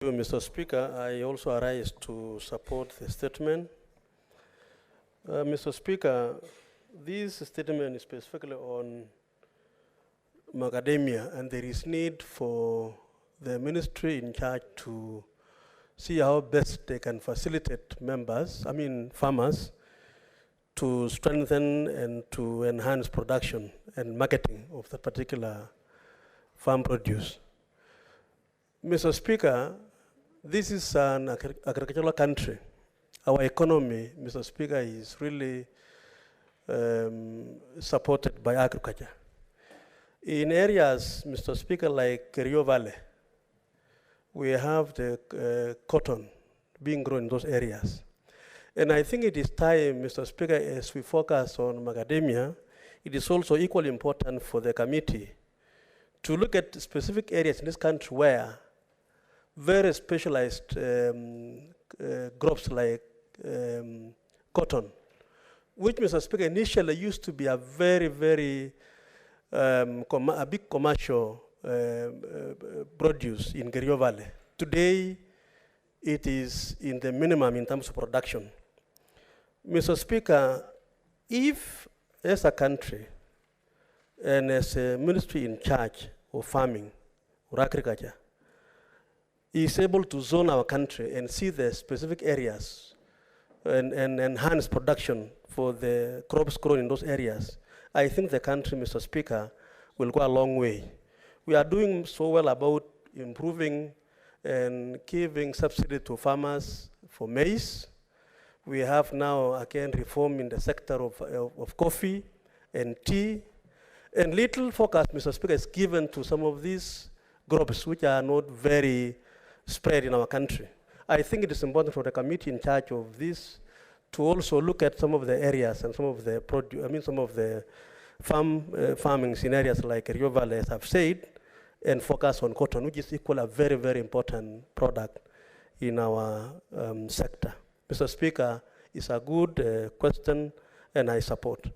Mr. Speaker, I also arise to support the statement. Mr. Speaker, this statement is specifically on Macadamia, and there is need for the ministry in charge to see how best they can facilitate farmers, to strengthen and to enhance production and marketing of the particular farm produce. Mr. Speaker, this is an agricultural country. Our economy, Mr. Speaker, is really supported by agriculture. In areas, Mr. Speaker, like Rio Valley, we have the cotton being grown in those areas. And I think it is time, Mr. Speaker, as we focus on macadamia, it is also equally important for the committee to look at specific areas in this country where very specialized crops like cotton, which, Mr. Speaker, initially used to be a very a big commercial produce in Rio Valley. Today, it is in the minimum in terms of production. Mr. Speaker, if as a country and as a ministry in charge of farming or agriculture is able to zone our country and see the specific areas and enhance production for the crops grown in those areas, I think the country, Mr. Speaker, will go a long way. We are doing so well about improving and giving subsidy to farmers for maize. We have now, again, reform in the sector of coffee and tea. And little focus, Mr. Speaker, is given to some of these crops which are not very spread in our country. I think it is important for the committee in charge of this to also look at some of the areas and some of the farmings in areas like Rio Valley, as I've said, and focus on cotton, which is equally a very important product in our sector. Mr. Speaker, it's a good question, and I support.